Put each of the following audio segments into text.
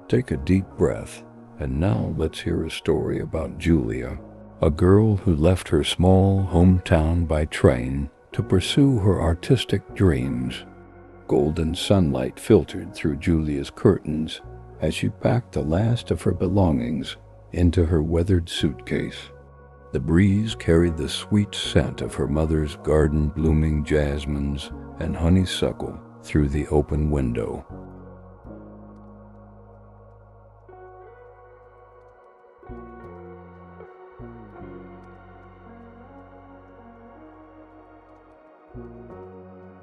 Take a deep breath, and now let's hear a story about Julia, a girl who left her small hometown by train to pursue her artistic dreams. Golden sunlight filtered through Julia's curtains as she packed the last of her belongings into her weathered suitcase. The breeze carried the sweet scent of her mother's garden blooming jasmines and honeysuckle through the open window.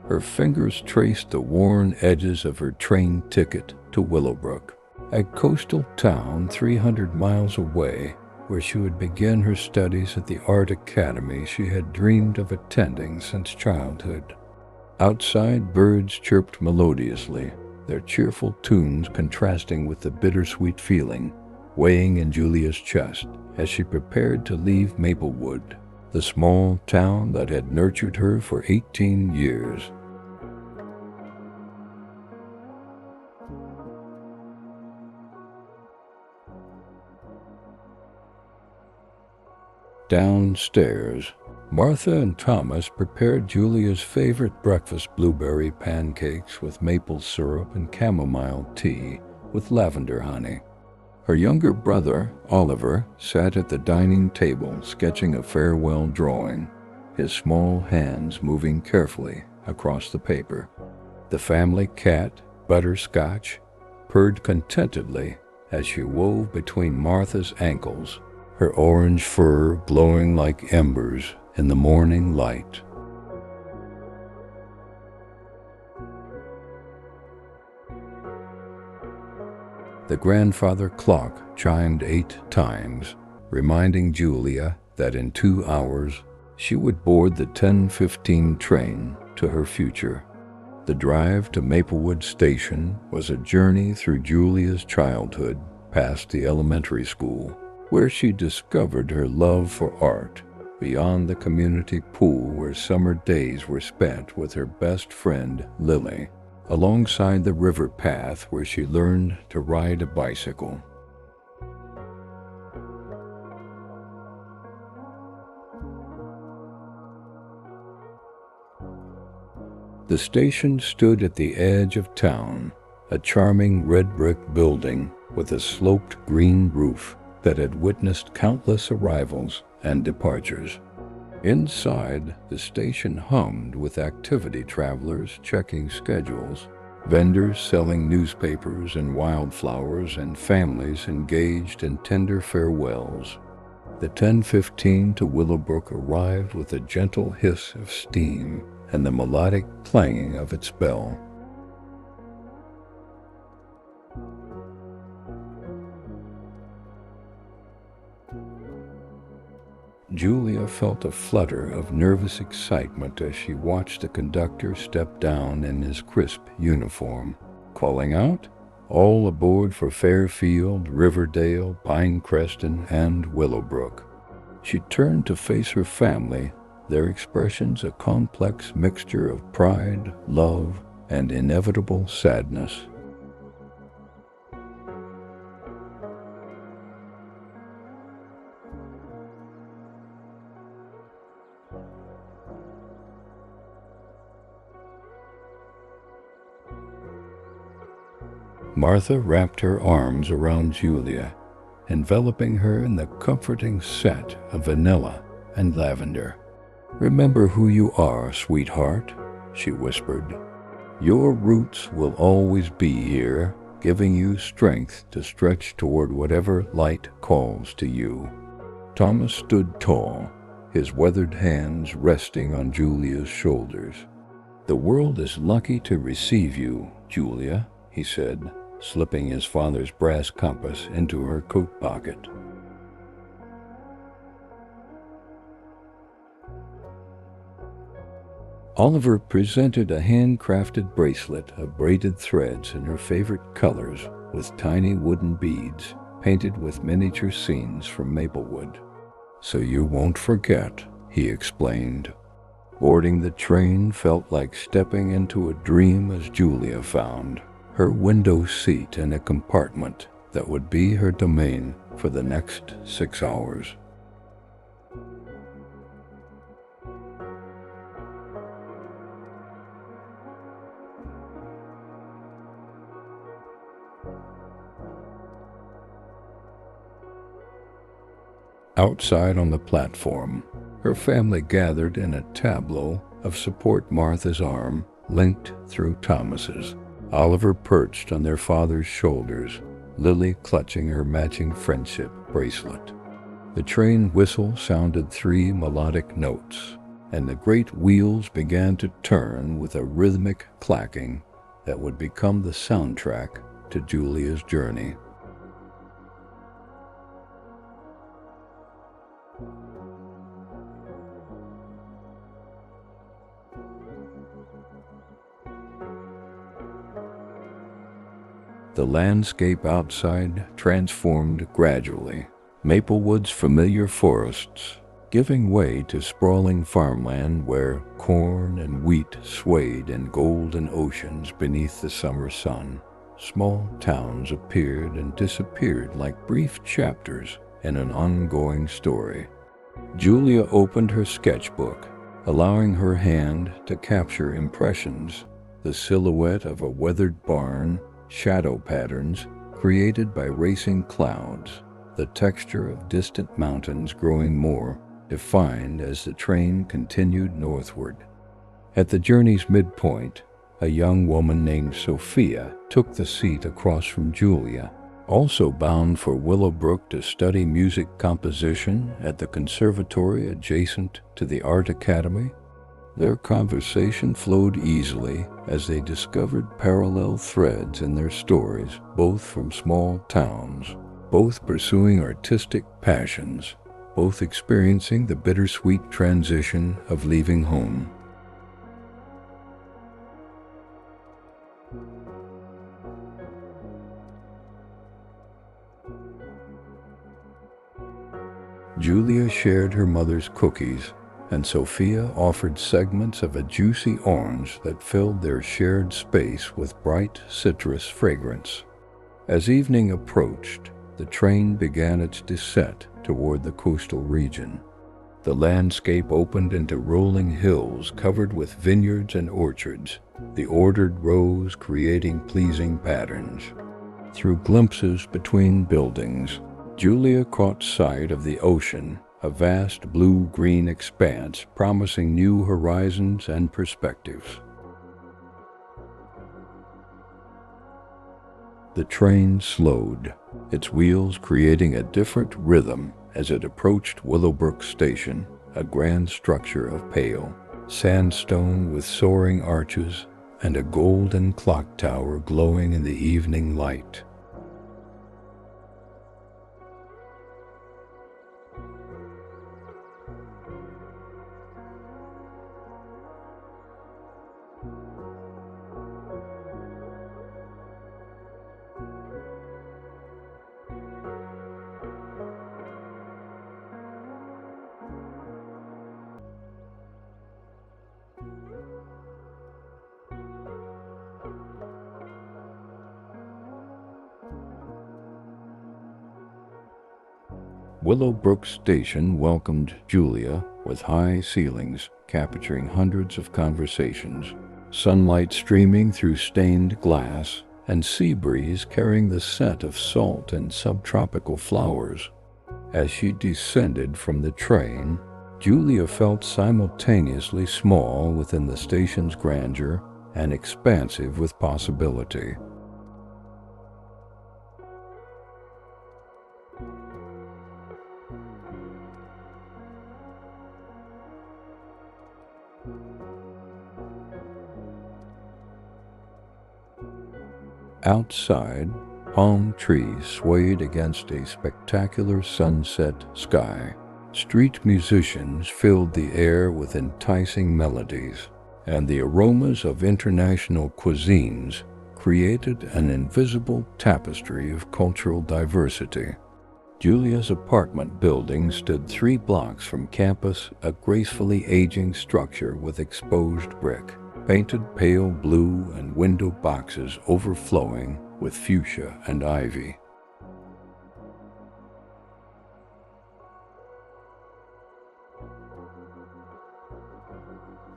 Her fingers traced the worn edges of her train ticket to Willowbrook, a coastal town 300 miles away, where she would begin her studies at the art academy she had dreamed of attending since childhood. Outside, birds chirped melodiously, their cheerful tunes contrasting with the bittersweet feeling weighing in Julia's chest as she prepared to leave Maplewood, the small town that had nurtured her for 18 years. Downstairs, Martha and Thomas prepared Julia's favorite breakfast, blueberry pancakes with maple syrup and chamomile tea with lavender honey. Her younger brother, Oliver, sat at the dining table sketching a farewell drawing, his small hands moving carefully across the paper. The family cat, Butterscotch, purred contentedly as she wove between Martha's ankles, her orange fur glowing like embers in the morning light. The grandfather clock chimed 8 times, reminding Julia that in 2 hours she would board the 10:15 train to her future. The drive to Maplewood Station was a journey through Julia's childhood, past the elementary school, where she discovered her love for art, beyond the community pool where summer days were spent with her best friend, Lily, alongside the river path where she learned to ride a bicycle. The station stood at the edge of town, a charming red brick building with a sloped green roof that had witnessed countless arrivals and departures. Inside, the station hummed with activity travelers checking schedules, vendors selling newspapers and wildflowers, and families engaged in tender farewells. The 10:15 to Willowbrook arrived with a gentle hiss of steam and the melodic clanging of its bell. Julia felt a flutter of nervous excitement as she watched the conductor step down in his crisp uniform, calling out, "All aboard for Fairfield, Riverdale, Pinecreston, and Willowbrook." She turned to face her family, their expressions a complex mixture of pride, love, and inevitable sadness. Martha wrapped her arms around Julia, enveloping her in the comforting scent of vanilla and lavender. "Remember who you are, sweetheart," she whispered. "Your roots will always be here, giving you strength to stretch toward whatever light calls to you." Thomas stood tall, his weathered hands resting on Julia's shoulders. "The world is lucky to receive you, Julia," he said, slipping his father's brass compass into her coat pocket. Oliver presented a handcrafted bracelet of braided threads in her favorite colors with tiny wooden beads painted with miniature scenes from Maplewood. "So you won't forget," he explained. Boarding the train felt like stepping into a dream as Julia found her window seat in a compartment that would be her domain for the next 6 hours. Outside on the platform, her family gathered in a tableau of support Martha's arm linked through Thomas's, Oliver perched on their father's shoulders, Lily clutching her matching friendship bracelet. The train whistle sounded 3 melodic notes, and the great wheels began to turn with a rhythmic clacking that would become the soundtrack to Julia's journey. The landscape outside transformed gradually. Maplewood's familiar forests giving way to sprawling farmland where corn and wheat swayed in golden oceans beneath the summer sun. Small towns appeared and disappeared like brief chapters in an ongoing story. Julia opened her sketchbook, allowing her hand to capture impressions, the silhouette of a weathered barn, shadow patterns created by racing clouds, the texture of distant mountains growing more defined as the train continued northward. At the journey's midpoint, a young woman named Sophia took the seat across from Julia, also bound for Willowbrook to study music composition at the conservatory adjacent to the Art Academy. Their conversation flowed easily as they discovered parallel threads in their stories, both from small towns, both pursuing artistic passions, both experiencing the bittersweet transition of leaving home. Julia shared her mother's cookies, and Sophia offered segments of a juicy orange that filled their shared space with bright citrus fragrance. As evening approached, the train began its descent toward the coastal region. The landscape opened into rolling hills covered with vineyards and orchards, the ordered rows creating pleasing patterns. Through glimpses between buildings, Julia caught sight of the ocean, a vast blue-green expanse promising new horizons and perspectives. The train slowed, its wheels creating a different rhythm as it approached Willowbrook Station, a grand structure of pale sandstone with soaring arches and a golden clock tower glowing in the evening light. Willowbrook Station welcomed Julia with high ceilings capturing hundreds of conversations, sunlight streaming through stained glass, and sea breeze carrying the scent of salt and subtropical flowers. As she descended from the train, Julia felt simultaneously small within the station's grandeur and expansive with possibility. Outside, palm trees swayed against a spectacular sunset sky. Street musicians filled the air with enticing melodies, and the aromas of international cuisines created an invisible tapestry of cultural diversity. Julia's apartment building stood 3 blocks from campus, a gracefully aging structure with exposed brick, painted pale blue and window boxes overflowing with fuchsia and ivy.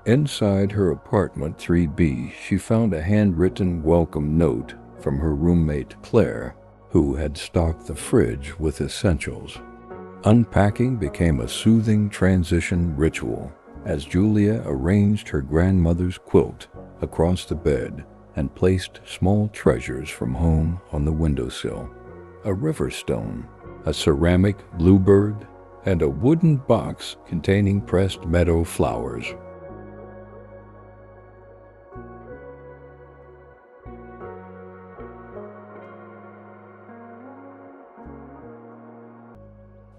Inside her apartment 3B, she found a handwritten welcome note from her roommate Claire, who had stocked the fridge with essentials. Unpacking became a soothing transition ritual as Julia arranged her grandmother's quilt across the bed and placed small treasures from home on the windowsill: a river stone, a ceramic bluebird, and a wooden box containing pressed meadow flowers.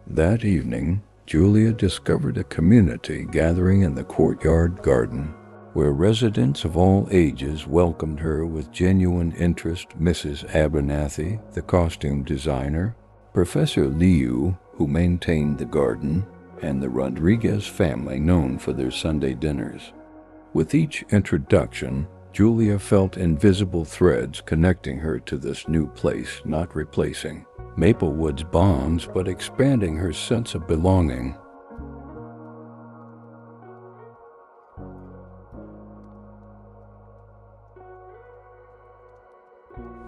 That evening, Julia discovered a community gathering in the courtyard garden, where residents of all ages welcomed her with genuine interest. Mrs. Abernathy, the costume designer, Professor Liu, who maintained the garden, and the Rodriguez family, known for their Sunday dinners. With each introduction, Julia felt invisible threads connecting her to this new place, not replacing Maplewood's bonds, but expanding her sense of belonging.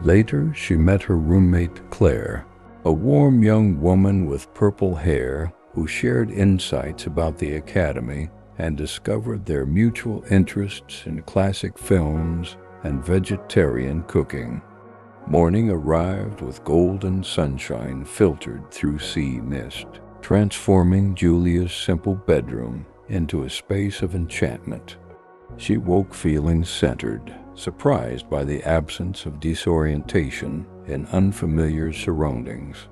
Later, she met her roommate Claire, a warm young woman with purple hair who shared insights about the academy and discovered their mutual interests in classic films and vegetarian cooking. Morning arrived with golden sunshine filtered through sea mist, transforming Julia's simple bedroom into a space of enchantment. She woke feeling centered, surprised by the absence of disorientation in unfamiliar surroundings.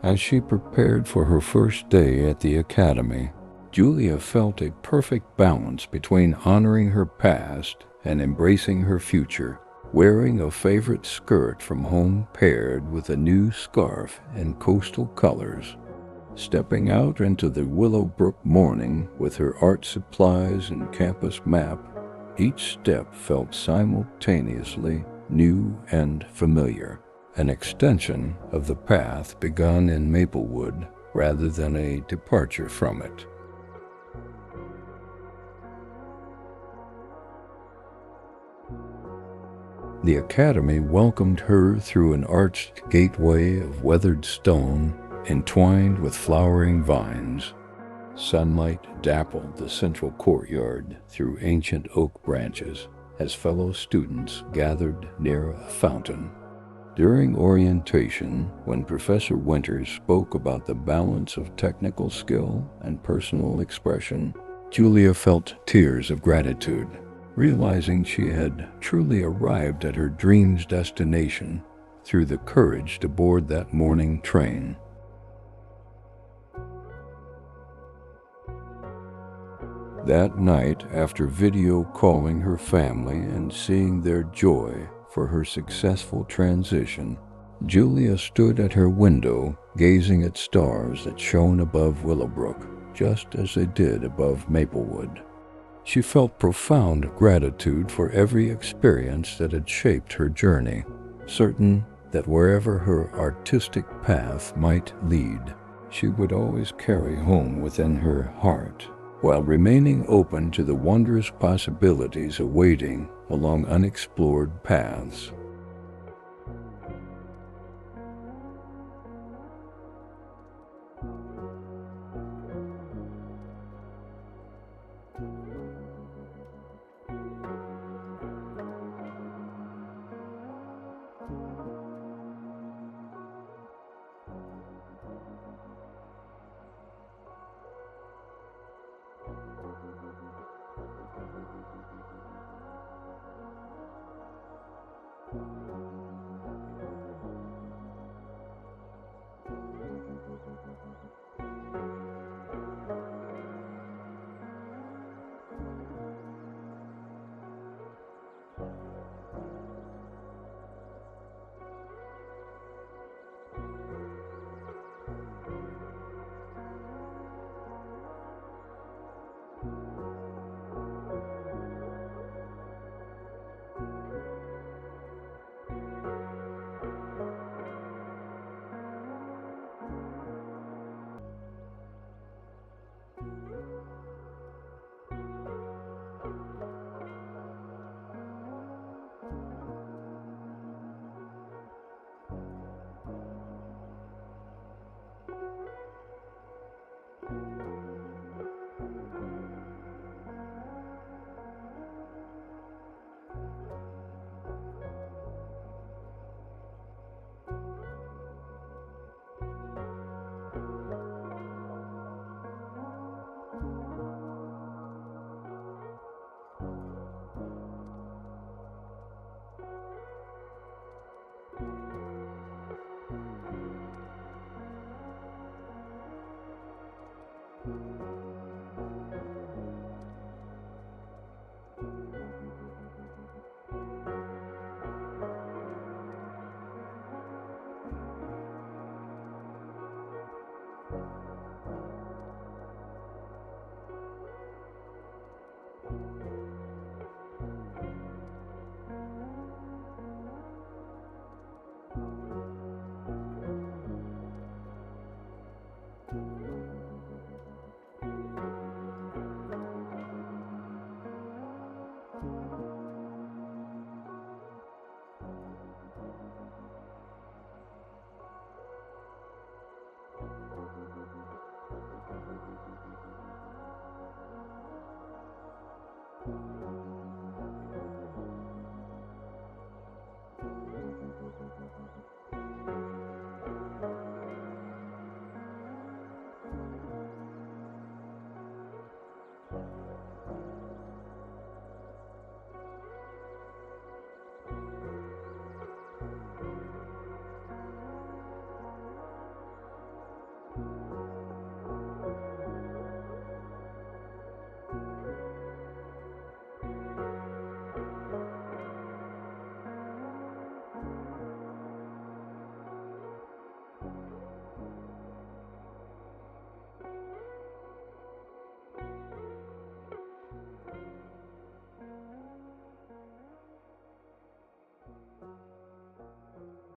As she prepared for her first day at the academy, Julia felt a perfect balance between honoring her past and embracing her future, wearing a favorite skirt from home paired with a new scarf in coastal colors. Stepping out into the Willowbrook morning with her art supplies and campus map, each step felt simultaneously new and familiar, an extension of the path begun in Maplewood rather than a departure from it. The academy welcomed her through an arched gateway of weathered stone entwined with flowering vines. Sunlight dappled the central courtyard through ancient oak branches as fellow students gathered near a fountain. During orientation, when Professor Winters spoke about the balance of technical skill and personal expression, Julia felt tears of gratitude, realizing she had truly arrived at her dream's destination through the courage to board that morning train. That night, after video calling her family and seeing their joy for her successful transition, Julia stood at her window gazing at stars that shone above Willowbrook, just as they did above Maplewood. She felt profound gratitude for every experience that had shaped her journey, certain that wherever her artistic path might lead, she would always carry home within her heart, while remaining open to the wondrous possibilities awaiting along unexplored paths.